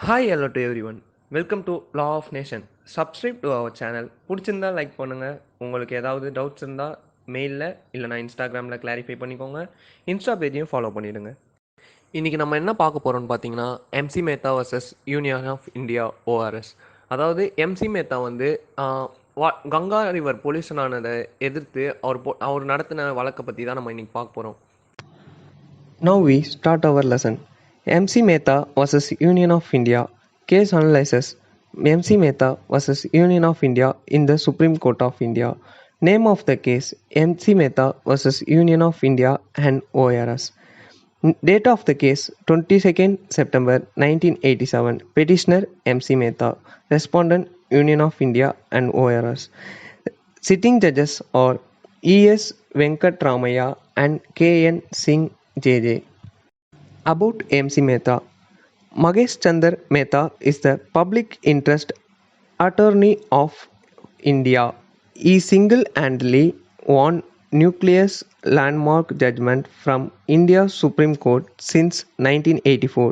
Hi hello to everyone. Welcome to law of nation. Subscribe to our channel. பிடிச்சிருந்தா like பண்ணுங்கள். உங்களுக்கு ஏதாவது doubts இருந்தால் மெயிலில் இல்லைனா இன்ஸ்டாகிராமில் கிளாரிஃபை பண்ணிக்கோங்க. இன்ஸ்டா பேஜையும் ஃபாலோ பண்ணிவிடுங்க. இன்றைக்கி நம்ம என்ன பார்க்க போகிறோம்னு பார்த்தீங்கன்னா MC Mehta versus union of India ORS. அதாவது எம்சி மேத்தா வந்து கங்கா ரிவர் பொல்யூஷன் ஆனதை எதிர்த்து அவர் நடத்தின வழக்கை பற்றி தான் நம்ம இன்றைக்கி பார்க்க போகிறோம். Now we start our lesson. MC Mehta vs. Union of India. Case analysis. MC Mehta vs. Union of India in the Supreme Court of India. Name of the case: MC Mehta vs. Union of India and ORS. Date of the case: 22nd September 1987. Petitioner: MC Mehta. Respondent: Union of India and ORS. Sitting judges are E.S. Venkatramaya and K.N. Singh JJ. About MC Mehta. Mahesh Chandra Mehta is the public interest attorney of India. He single-handedly won nucleus landmark judgment from India's Supreme Court since 1984,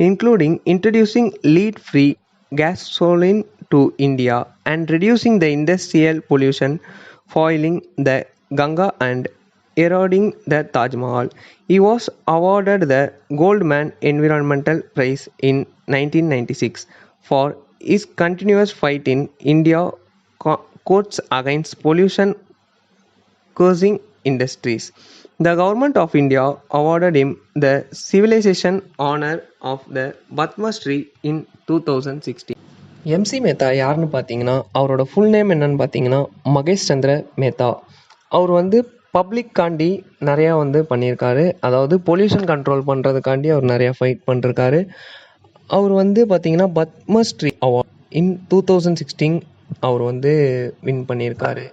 including introducing lead-free gasoline to India and reducing the industrial pollution, foiling the Ganga and eroding the Taj Mahal. He was awarded the Goldman Environmental Prize in 1996 for his continuous fight in India courts against pollution causing industries. The government of India awarded him the Civilization Honor of the Padma Shri in 2016. MC Mehta யாருன்னு பார்த்தீங்கன்னா அவரோட full name என்னன்னு பார்த்தீங்கன்னா மகேஷ் சந்திர மேத்தா. அவர் வந்து பப்ளிக்காண்டி நிறையா பண்ணியிருக்காரு. அதாவது pollution control பண்ணுறதுக்காண்டி அவர் நிறையா ஃபைட் பண்ணிருக்காரு. அவர் பார்த்திங்கன்னா பத்மஸ்ரீ அவார்ட் இன் 2016 அவர் வின் பண்ணியிருக்காரு.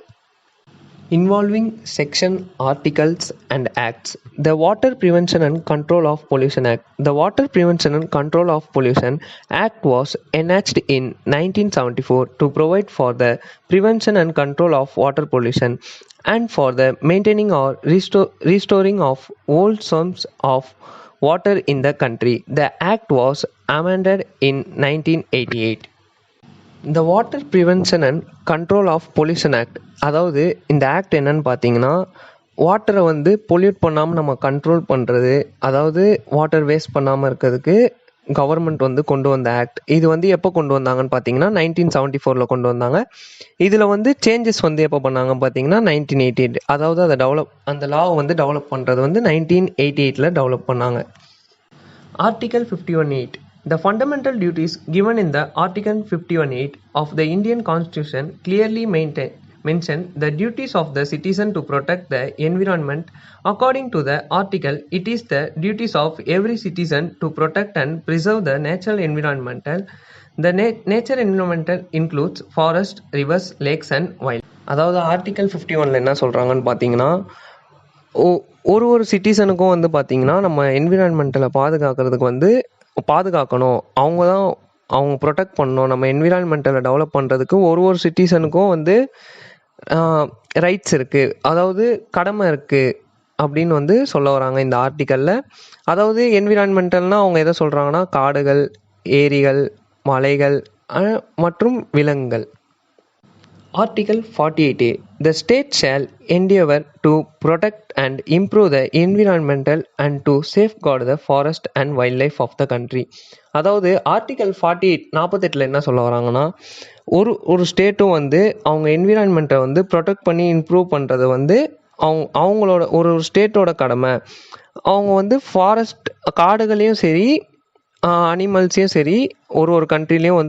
Involving section, articles and acts. The Water Prevention and Control of Pollution Act. The Water Prevention and Control of Pollution Act was enacted in 1974 to provide for the prevention and control of water pollution and for the maintaining or restoring of all sources of water in the country. The act was amended in 1988. இந்த water prevention and control of pollution act, அதாவது இந்த act என்னன்னு பார்த்தீங்கன்னா வாட்டரை pollute பண்ணாமல் நம்ம control பண்ணுறது, அதாவது வாட்டர் வேஸ்ட் பண்ணாமல் இருக்கிறதுக்கு கவர்மெண்ட் கொண்டு வந்த ஆக்ட். இது எப்போ கொண்டு வந்தாங்கன்னு பார்த்தீங்கன்னா 1974 கொண்டு வந்தாங்க. இதில் சேஞ்சஸ் எப்போ பண்ணாங்கன்னு பார்த்தீங்கன்னா 1988. அதாவது அந்த லாவை டெவலப் பண்ணுறது 1988 டெவலப் பண்ணாங்க. Article 51A. The fundamental duties given in the Article 51A of the Indian Constitution clearly mention the duties of the citizen to protect the environment. According to the article, it is the duties of every citizen to protect and preserve the natural environment. The nature environmental includes forest, rivers, lakes and wild. அதாவது article 51 என்ன சொல்கிறாங்கன்னு பார்த்தீங்கன்னா ஒரு சிட்டிசனுக்கும் பார்த்தீங்கன்னா நம்ம என்விரான்மெண்ட்டில் பாதுகாக்கணும். அவங்க protect பண்ணணும். நம்ம என்விரான்மெண்ட்டில் டெவலப் பண்ணுறதுக்கு ஒரு சிட்டிசனுக்கும் ரைட்ஸ் இருக்குது, அதாவது கடமை இருக்குது அப்படின்னு சொல்ல வராங்க இந்த ஆர்டிக்கலில். அதாவது என்விரான்மெண்டல்னால் அவங்க எதை சொல்கிறாங்கன்னா காடுகள், ஏரிகள், மலைகள் மற்றும் விலங்குகள். Article 48A. The state shall endeavour to protect and improve the environmental and to safeguard the forest and wildlife of the country. அதாவது ஆர்டிகல் 48 என்ன சொல்ல வராங்கன்னா ஒரு ஸ்டேட்டும் அவங்க என்விரான்மெண்ட்டை ப்ரொடெக்ட் பண்ணி இம்ப்ரூவ் பண்ணுறது அவங்களோட ஒரு ஸ்டேட்டோட கடமை. அவங்க ஃபாரஸ்ட் காடுகளையும் சரி அனிமல்ஸையும் சரி ஒரு கண்ட்ரிலையும்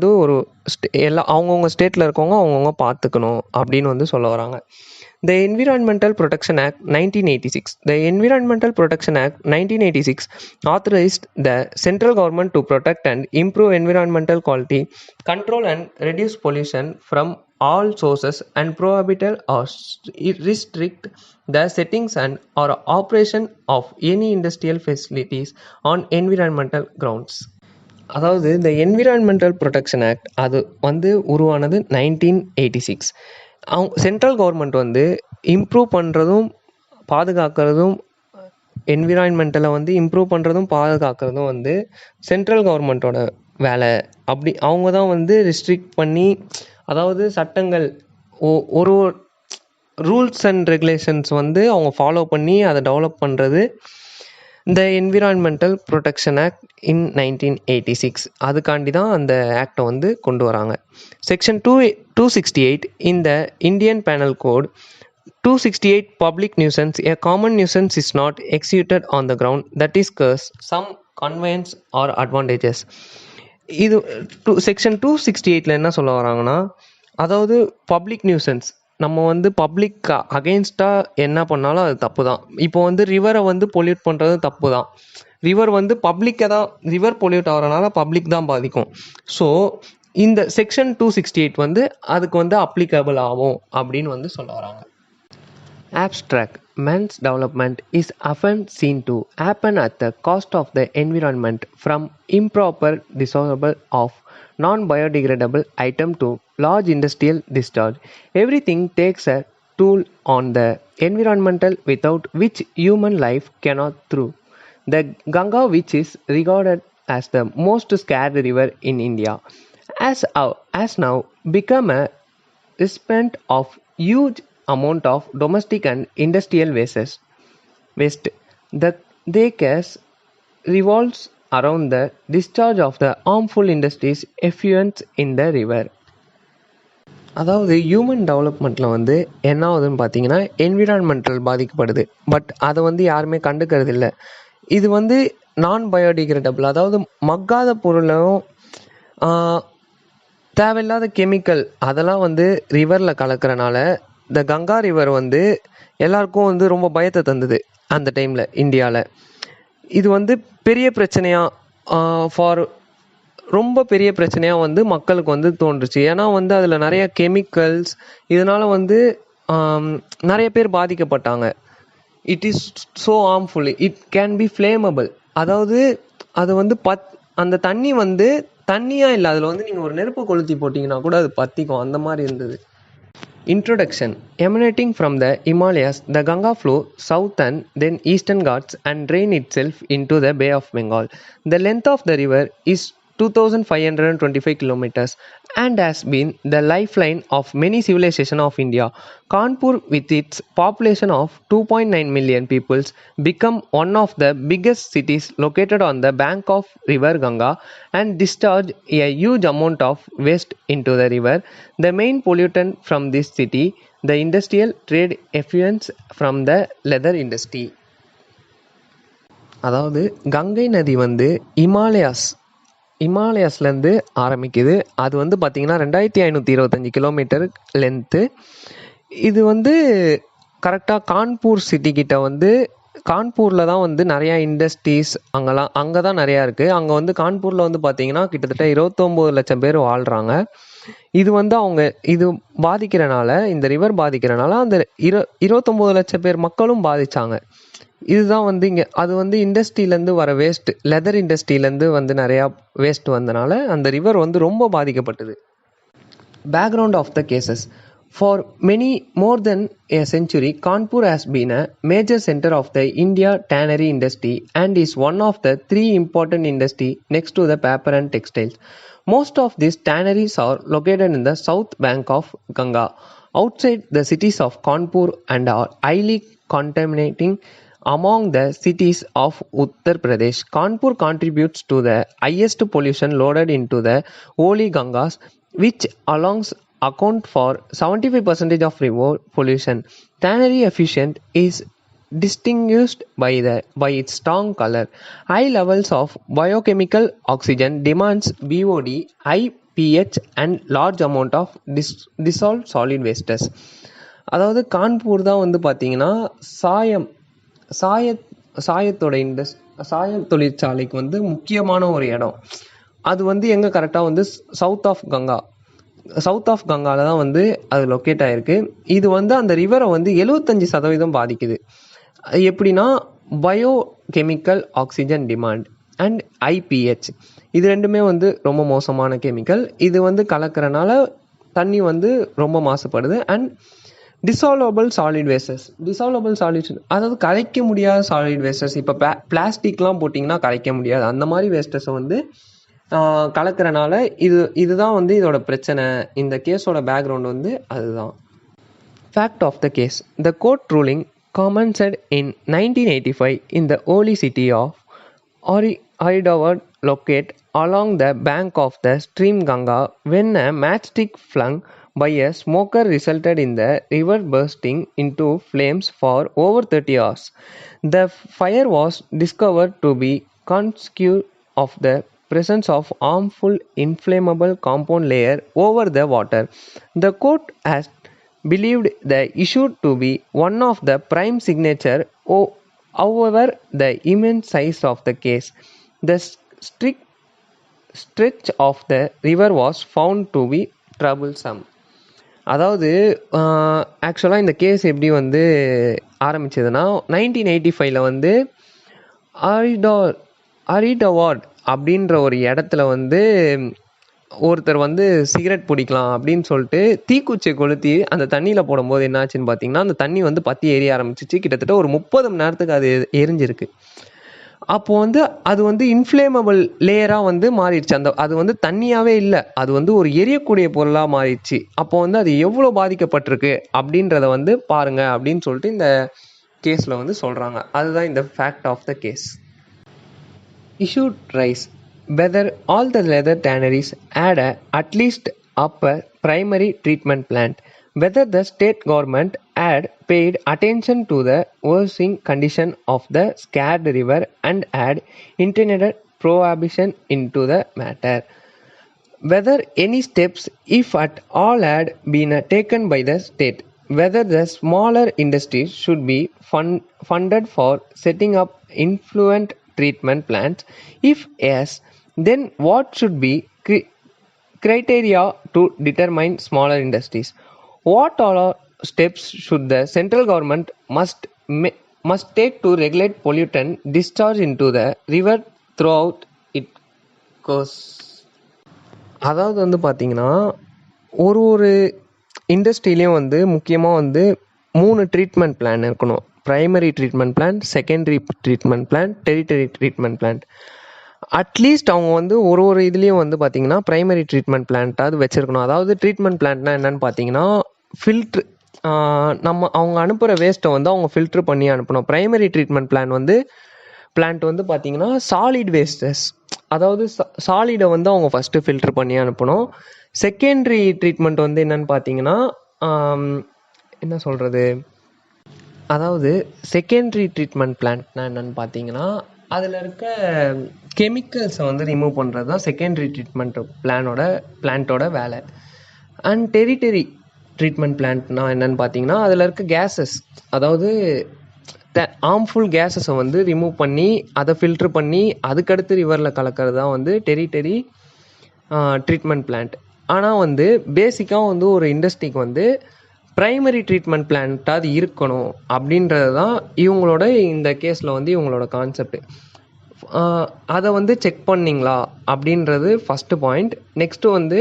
எல்லாம் அவங்கவுங்க ஸ்டேட்டில் இருக்கவங்க அவங்கவுங்க பார்த்துக்கணும் அப்படின்னு சொல்ல வராங்க. The Environmental Protection Act 1986. The Environmental Protection Act 1986 authorized the central government to protect and improve environmental quality, control and reduce pollution from all sources and prohibited or restrict the settings and or operation of any industrial facilities on environmental grounds. அதாவது இந்த environmental protection act அது உருவானது 1986. Central government improve பண்ணுறதும் பாதுகாக்கிறதும் என்விரான்மெண்ட்டில் improve பண்ணுறதும் பாதுகாக்கிறதும் central கவர்மெண்ட்டோட வேலை. அப்படி அவங்க தான் வந்து ரெஸ்ட்ரிக்ட் பண்ணி, அதாவது சட்டங்கள் ஒரு ரூல்ஸ் அண்ட் ரெகுலேஷன்ஸ் வந்து அவங்க ஃபாலோ பண்ணி அதை டெவலப் பண்ணுறது இந்த என்விரான்மெண்டல் ப்ரொடெக்ஷன் ஆக்ட் இன் 1986. அதுக்காண்டி தான் அந்த ஆக்டை வந்து கொண்டு வராங்க. Section 268 in the Indian Penal Code. 268 Public nuisance. A common nuisance is not executed on the ground that is cause some conveyance or advantages. இது செக்ஷன் 268 என்ன சொல்ல வராங்கன்னா, அதாவது பப்ளிக் நியூசன்ஸ், நம்ம வந்து பப்ளிக் அகெயின்ஸ்டாக என்ன பண்ணாலும் அது தப்பு தான். இப்போ வந்து ரிவரை வந்து பொல்யூட் பண்ணுறது தப்பு தான். ரிவர் வந்து பப்ளிக்கை தான், ரிவர் பொல்யூட் ஆகிறனால பப்ளிக் தான் பாதிக்கும். ஸோ இந்த செக்ஷன் 268 வந்து அதுக்கு வந்து அப்ளிகபிள் ஆகும் அப்படின்னு வந்து சொல்ல வராங்க. Abstract. Man's development is often seen to happen at the cost of the environment, from improper disposal of non-biodegradable item to large industrial discharge. Everything takes a toll on the environmental without which human life cannot thrive. The Ganga, which is regarded as the most scared river in India, has now become a recipient of huge amount of domestic and industrial waste. The case revolves around the discharge of the harmful industries effluents in the river. அதாவது human டெவலப்மெண்ட்டில் வந்து என்ன ஆகுதுன்னு பார்த்தீங்கன்னா, environmental பாதிக்கப்படுது. But அதை வந்து யாருமே கண்டுக்கிறது இல்லை. இது வந்து நான் பயோடிகிரேடபிள், அதாவது மக்காத பொருளும் தேவையில்லாத கெமிக்கல் அதெல்லாம் வந்து ரிவரில் கலக்கிறனால இந்த கங்கா ரிவர் வந்து எல்லாருக்கும் வந்து ரொம்ப பயத்தை தந்தது அந்த டைமில் இந்தியாவில். இது வந்து பெரிய பிரச்சனையாக ரொம்ப பெரிய பிரச்சனையாக வந்து மக்களுக்கு வந்து தோன்றுச்சு. ஏன்னா வந்து அதில் நிறைய கெமிக்கல்ஸ், இதனால் வந்து நிறைய பேர் பாதிக்கப்பட்டாங்க. It is so harmful, it can be flammable. அதாவது அது வந்து அந்த தண்ணி வந்து தண்ணியாக இல்லை, அதில் வந்து நீங்கள் ஒரு நெருப்பு கொளுத்தி போட்டிங்கன்னா கூட அது பற்றிக்கும், அந்த மாதிரி இருந்தது. Introduction. Emanating from the Himalayas, the Ganga flows south and then eastern Ghats and drain itself into the Bay of Bengal. The length of the river is 2,525 kilometers and has been the lifeline of many civilizations of India. Kanpur, with its population of 2.9 million people, become one of the biggest cities located on the bank of river Ganga and discharge a huge amount of waste into the river. The main pollutant from this city, the industrial trade effluents from the leather industry. அதாவது கங்கை நதி வந்து இமாலயாஸ்லேருந்து ஆரம்பிக்குது. அது வந்து பார்த்திங்கன்னா 2525 kilometre length. இது வந்து கரெக்டாக கான்பூர் சிட்டிக்கிட்ட வந்து, கான்பூரில் தான் வந்து நிறையா இண்டஸ்ட்ரீஸ் அங்கே தான் நிறையா இருக்குது. அங்கே வந்து கான்பூரில் வந்து பார்த்திங்கன்னா கிட்டத்தட்ட 29 லட்சம் பேர் வாழ்கிறாங்க. இது வந்து இது பாதிக்கிறனால, இந்த ரிவர் பாதிக்கிறனால அந்த 29 லட்சம் பேர் மக்களும் பாதித்தாங்க. இதுதான் வந்து இங்கே அது வந்து இண்டஸ்ட்ரியிலேருந்து வர வேஸ்ட், லெதர் இண்டஸ்ட்ரியிலேருந்து வந்து நிறையா வேஸ்ட் வந்தனால அந்த ரிவர் வந்து ரொம்ப பாதிக்கப்பட்டது. Background of the cases. For more than a century, Kanpur has been a major center of the India tannery industry and is one of the 3 important industries next to the paper and textiles. Most of these tanneries are located in the south bank of Ganga, outside the cities of Kanpur, and are highly contaminating among the cities of Uttar Pradesh. Kanpur contributes to the highest pollution loaded into the holy Gangas, which account for 75% of river pollution. Tannery efficient is distinguished by its strong color, high levels of biochemical oxygen, demands BOD, high pH and large amount of dissolved solid wastes. அதாவது கான்பூர் தான் வந்து பார்த்தீங்கன்னா சாயத்தோட சாய தொழிற்சாலைக்கு வந்து முக்கியமான ஒரு இடம். அது வந்து எங்கே கரெக்டாக வந்து சவுத் ஆஃப் கங்காவில் தான் வந்து அது லொக்கேட் ஆகிருக்கு. இது வந்து அந்த ரிவரை வந்து 75% பாதிக்குது. எப்படின்னா bio chemical oxygen demand and IBH, இது ரெண்டுமே வந்து ரொம்ப மோசமான கெமிக்கல். இது வந்து கலக்கிறனால தண்ணி வந்து ரொம்ப மாசுபடுது. அண்ட் டிசால்வபிள் சாலிட் வேஸ்டஸ், அதாவது கரைக்க முடியாத சாலிட் வேஸ்டஸ். இப்போ பிளாஸ்டிக்லாம் போட்டிங்கன்னா கரைக்க முடியாது, அந்த மாதிரி வேஸ்டஸை வந்து கலக்கிறனால இதுதான் வந்து இதோட பிரச்சனை. இந்த கேஸோட பேக்ரவுண்ட் வந்து அதுதான். Fact of the case. The court ruling commenced in 1985 in the holy city of Haridwar, located along the bank of the stream Ganga, when a matchstick flung by a smoker resulted in the river bursting into flames for over 30 hours. The fire was discovered to be consequence of the presence of harmful inflammable compound layer over the water. The court has believed the issue to be one of the prime signature. However, the immense size of the case, the stretch of the river was found to be troublesome. அதாவது ஆக்சுவலாக இந்த case எப்படி வந்து ஆரம்பிச்சதுன்னா 1985 வந்து அரிடவார்ட் அப்படின்ற ஒரு இடத்துல வந்து ஒருத்தர் வந்து சிகரெட் பிடிக்கலாம் அப்படின்னு சொல்லிட்டு தீக்குச்சியை கொளுத்தி அந்த தண்ணியில் போடும்போது என்னாச்சுன்னு பார்த்தீங்கன்னா அந்த தண்ணி வந்து பற்றி எரிய ஆரம்பிச்சிச்சு. கிட்டத்தட்ட ஒரு 30 மணி நேரத்துக்கு அது எரிஞ்சிருக்கு. அப்போது வந்து அது வந்து இன்ஃப்ளேமபிள் லேயராக வந்து மாறிடுச்சு. அது வந்து தண்ணியாகவே இல்லை, அது வந்து ஒரு எரியக்கூடிய பொருளாக மாறிடுச்சு. அப்போ வந்து அது எவ்வளோ பாதிக்கப்பட்டிருக்கு அப்படின்றத வந்து பாருங்க அப்படின்னு சொல்லிட்டு இந்த கேஸில் வந்து சொல்கிறாங்க. அதுதான் இந்த fact of the case. Issued rise whether all the leather tanneries had at least up a primary treatment plant, whether the state government had paid attention to the worsening condition of the scared river and had intended prohibition into the matter, whether any steps, if at all, had been taken by the state, whether the smaller industries should be funded for setting up influent treatment plants. If yes, then what should be criteria to determine smaller industries? What all steps should the central government must take to regulate pollutant discharge into the river throughout its course? அதாவது வந்து பார்த்தீங்கன்னா ஒரு இண்டஸ்ட்ரியிலையும் வந்து முக்கியமாக வந்து 3 treatment plan இருக்கணும். Primary treatment plan, secondary treatment plan, territory treatment plan. At least அவங்க வந்து ஒரு இதுலேயும் வந்து பார்த்தீங்கன்னா ப்ரைமரி ட்ரீட்மெண்ட் பிளான்ட்டாவது வச்சுருக்கணும். அதாவது ட்ரீட்மெண்ட் பிளான்ட்னா என்னென்னு பார்த்தீங்கன்னா ஃபில்ட்ரு, அவங்க அனுப்புகிற வேஸ்ட்டை வந்து அவங்க ஃபில்ட்ரு பண்ணி அனுப்பணும். ப்ரைமரி ட்ரீட்மெண்ட் பிளான்ட் வந்து பார்த்தீங்கன்னா சாலிட் வேஸ்டஸ், அதாவது சாலிடை வந்து அவங்க ஃபஸ்ட்டு ஃபில்ட்ரு பண்ணி அனுப்பணும். செகண்டரி ட்ரீட்மெண்ட் வந்து என்னென்னு பார்த்தீங்கன்னா என்ன சொல்கிறது, அதாவது செகண்டரி ட்ரீட்மெண்ட் பிளான்ட்னா என்னென்னு பார்த்தீங்கன்னா அதில் இருக்க கெமிக்கல்ஸை வந்து ரிமூவ் பண்ணுறது தான் செகண்டரி ட்ரீட்மெண்ட் பிளான்ட்டோட வேலை. அண்ட் டெரிட்டரி ட்ரீட்மெண்ட் பிளான்ட்னா என்னென்னு பார்த்தீங்கன்னா அதில் இருக்க கேஸஸ், அதாவது ஹார்ம்ஃபுல் கேஸஸை வந்து ரிமூவ் பண்ணி அதை ஃபில்ட்ரு பண்ணி அதுக்கடுத்து ரிவரில் கலக்கிறது தான் வந்து டெரிட்டரி ட்ரீட்மெண்ட் பிளான்ட். ஆனால் வந்து பேசிக்காக வந்து ஒரு இண்டஸ்ட்ரிக்கு வந்து ப்ரைமரி ட்ரீட்மெண்ட் பிளான்ட்டாக இருக்கணும் அப்படின்றது தான் இவங்களோட இந்த கேஸில் வந்து இவங்களோட கான்செப்ட். அதை வந்து செக் பண்ணிங்களா அப்படின்றது ஃபஸ்ட்டு பாயிண்ட். நெக்ஸ்ட்டு வந்து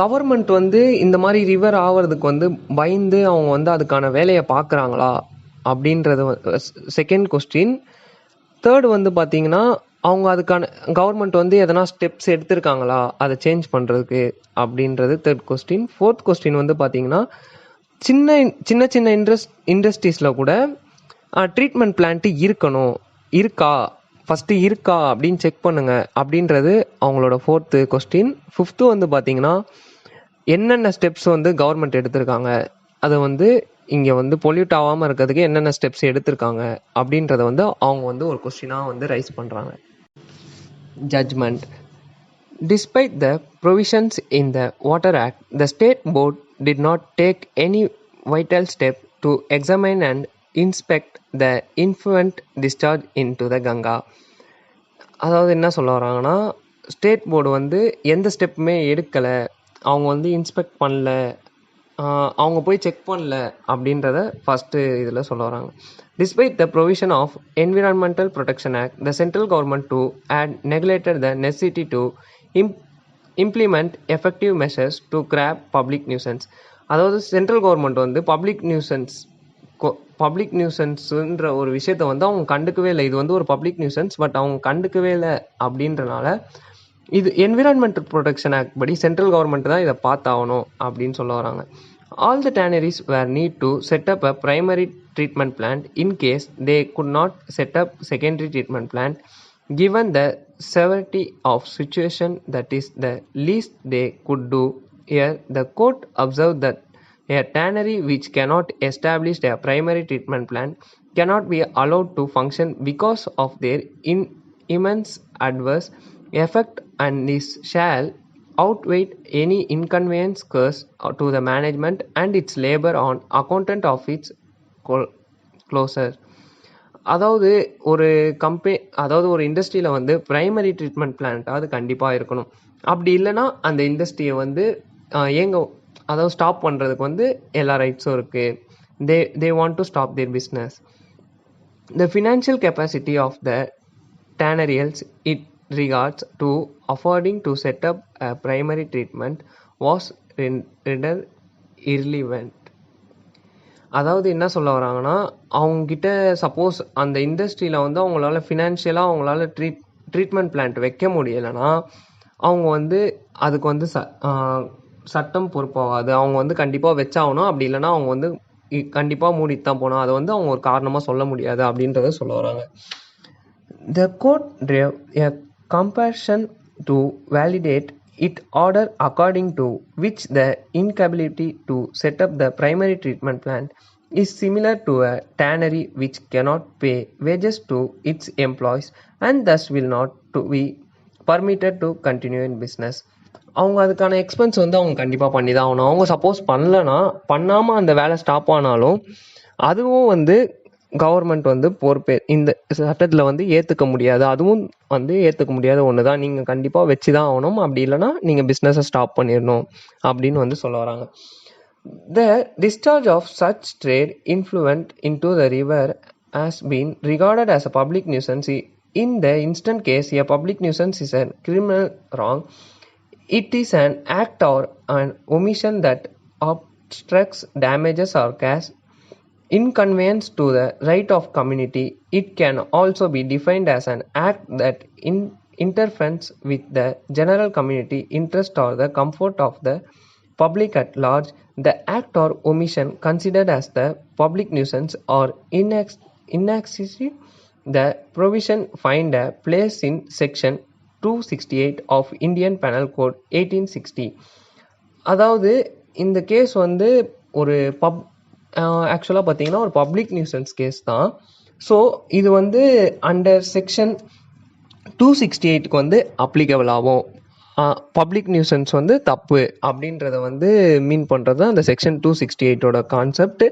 கவர்மெண்ட் வந்து இந்த மாதிரி ரிவர் ஆகிறதுக்கு வந்து பயந்து அவங்க வந்து அதுக்கான வேலையை பார்க்குறாங்களா அப்படின்றது செகண்ட் கொஸ்டின். தேர்டு வந்து பார்த்தீங்கன்னா அவங்க அதுக்கான கவர்மெண்ட் வந்து எதனா ஸ்டெப்ஸ் எடுத்திருக்காங்களா அதை சேஞ்ச் பண்ணுறதுக்கு அப்படின்றது தேர்ட் கொஸ்டின். ஃபோர்த் கொஸ்டின் வந்து பார்த்தீங்கன்னா சின்ன இண்டஸ்ட்ரீஸில் கூட ட்ரீட்மெண்ட் பிளான்ட்டு ஃபஸ்ட்டு இருக்கா அப்படின்னு செக் பண்ணுங்க அப்படின்றது அவங்களோட ஃபோர்த்து கொஸ்டின். ஃபிஃப்த்து வந்து பார்த்தீங்கன்னா என்னென்ன ஸ்டெப்ஸ் வந்து கவர்மெண்ட் எடுத்திருக்காங்க, அதை வந்து இங்கே வந்து பொல்யூட் ஆகாமல் இருக்கிறதுக்கு என்னென்ன ஸ்டெப்ஸ் எடுத்திருக்காங்க அப்படின்றத வந்து அவங்க வந்து ஒரு கொஸ்டினாக வந்து ரைஸ் பண்ணுறாங்க. Judgment. Despite the provisions in the Water Act, the State Board did not take any vital step to examine and inspect the influent discharge into the Ganga. அதாவது என்ன சொல்ல வராங்கன்னா ஸ்டேட் போர்டு வந்து எந்த ஸ்டெப்புமே எடுக்கலை, அவங்க வந்து இன்ஸ்பெக்ட் பண்ணல, அவங்க போய் செக் பண்ணல அப்படின்றத ஃபஸ்ட்டு இதில் சொல்ல வராங்க. Despite the provision of Environmental Protection Act, the central government too had neglected the necessity to implement effective measures to curb public nuisance. அதாவது சென்ட்ரல் கவர்மெண்ட் வந்து பப்ளிக் நியூசன்ஸ் பப்ளிக் நியூசன்ஸுன்ற ஒரு விஷயத்த வந்து அவங்க கண்டுக்கவே இல்லை. இது வந்து ஒரு பப்ளிக் நியூசன்ஸ், பட் அவங்க கண்டுக்கவே இல்லை அப்படின்றனால இது என்விரான்மெண்டல் ப்ரொடெக்ஷன் ஆக்ட் படி சென்ட்ரல் கவர்மெண்ட் தான் இதை பார்த்தாகணும் அப்படின்னு சொல்ல வராங்க. All the tanneries were need to set up a primary treatment plant in case they could not set up secondary treatment plant. Given the severity of situation, that is the least they could do. Here, the court observed that a tannery which cannot establish a primary treatment plant cannot be allowed to function because of their immense adverse effect, and this shall outweigh any inconvenience caused to the management and its labor on account of its closure. அதாவது ஒரு இண்டஸ்ட்ரியில் வந்து primary treatment பிளான்ட்டாவது கண்டிப்பாக இருக்கணும். அப்படி இல்லைன்னா அந்த இண்டஸ்ட்ரியை வந்து ஸ்டாப் பண்ணுறதுக்கு வந்து எல்லா ரைட்ஸும் இருக்குது. they want to stop their business. The financial capacity of the tanneries it regards to affording to set up a primary treatment was rendered irrelevant. அதாவது என்ன சொல்ல வராங்கன்னா, அவங்கக்கிட்ட சப்போஸ் அந்த இண்டஸ்ட்ரியில் வந்து அவங்களால ஃபினான்ஷியலாக அவங்களால ட்ரீட்மெண்ட் பிளான்ட் வைக்க முடியலைன்னா அவங்க வந்து அதுக்கு வந்து சட்டம் பொறுப்பாகாது. அவங்க வந்து கண்டிப்பாக வச்சாகணும். அப்படி இல்லைன்னா அவங்க வந்து கண்டிப்பாக மூடிட்டு தான் போகணும். அதை வந்து அவங்க ஒரு காரணமாக சொல்ல முடியாது அப்படின்றத சொல்ல வராங்க. The court drew a comparison to validate its order, according to which the incapability to set up the primary treatment plant is similar to a tannery which cannot pay wages to its employees and thus will not to be permitted to continue in business. அவங்க அதுக்கான expense வந்து அவங்க கண்டிப்பாக பண்ணி தான் ஆகணும். அவங்க suppose பண்ணாமல் அந்த வேலை ஸ்டாப் ஆனாலும் அதுவும் வந்து கவர்மெண்ட் வந்து இந்த சட்டத்தில் வந்து ஏற்றுக்க முடியாது. அதுவும் வந்து ஏற்றுக்க முடியாத ஒன்று தான். நீங்கள் கண்டிப்பாக வச்சு தான் ஆகணும். அப்படி இல்லைன்னா நீங்கள் பிஸ்னஸை ஸ்டாப் பண்ணிடணும் அப்படின்னு வந்து சொல்ல வராங்க. The discharge of such trade influent into the river has been regarded as a public nuisance. In the instant case, a public nuisance is a criminal wrong. It is an act or an omission that obstructs, damages or causes inconvenience to the right of community. It can also be defined as an act that interferes with the general community interest or the comfort of the public at large. The act or omission considered as the public nuisance or inaccessible. The provision find a place in section 268 of Indian Penal Code 1860. அதாவது இந்த case வந்து ஒரு ஆக்சுவலாக பார்த்தீங்கன்னா ஒரு public nuisance case தான். So இது வந்து அண்டர் செக்ஷன் 268க்கு வந்து அப்ளிகபிள் ஆகும். பப்ளிக் நியூசன்ஸ் வந்து தப்பு அப்படின்றத வந்து மீன் பண்ணுறது தான் அந்த செக்ஷன் 268ஓட கான்செப்ட்.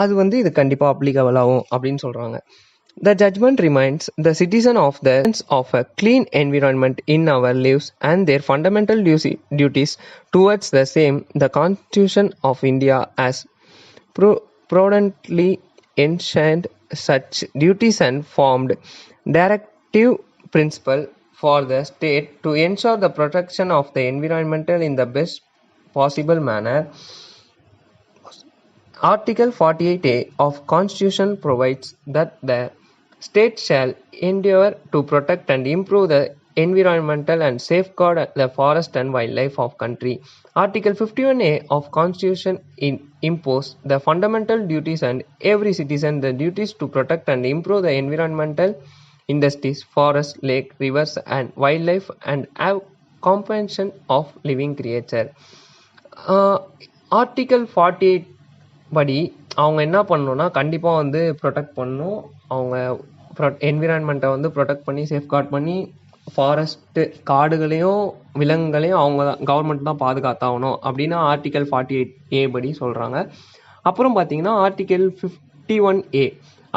அது வந்து இது கண்டிப்பாக அப்ளிகபிள் ஆகும் அப்படின்னு சொல்கிறாங்க. The judgment reminds the citizen of the sense of a clean environment in our lives and their fundamental duties towards the same. The Constitution of India has prudently enshrined such duties and formed directive principle for the state to ensure the protection of the environment in the best possible manner. Article 48A of Constitution provides that the state shall endeavor to protect and improve the environmental and safeguard the forest and wildlife of country. Article 51A of Constitution impose the fundamental duties and every citizen the duties to protect and improve the environmental industries, forests, lake, rivers and wildlife and have compassion of living creature. Article 48 படி அவங்க என்ன பண்ணணும்னா கண்டிப்பாக வந்து protect பண்ணணும். அவங்க என்விரான்மெண்ட்டை வந்து protect பண்ணி சேஃப்கார்ட் பண்ணி ஃபாரஸ்ட்டு காடுகளையும் விலங்குகளையும் அவங்க கவர்மெண்ட் தான் பாதுகாத்தாகணும் அப்படின்னு ஆர்டிக்கல் 48A படி சொல்கிறாங்க. அப்புறம் பார்த்தீங்கன்னா ஆர்டிக்கல் 51A,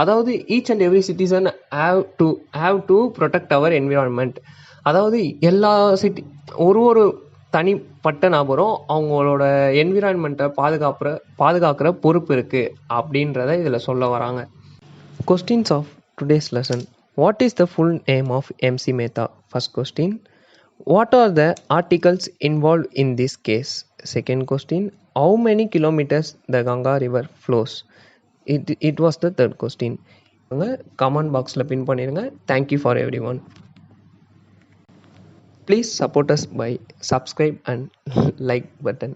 அதாவது each and every citizen have to protect our environment. அதாவது எல்லா ஒரு தனிப்பட்ட நபரும் அவங்களோட என்விரான்மெண்ட்டை பாதுகாக்கிற பொறுப்பு இருக்குது அப்படின்றத இதில் சொல்ல வராங்க. Questions of today's lesson. What is the full name of MC Metha? First question. What are the articles involved in this case? Second question. How many kilometers the Ganga river flows? It was the third question. Comment boxல pin பண்ணிருங்க. Thank you for everyone. Please support us by subscribe and like button.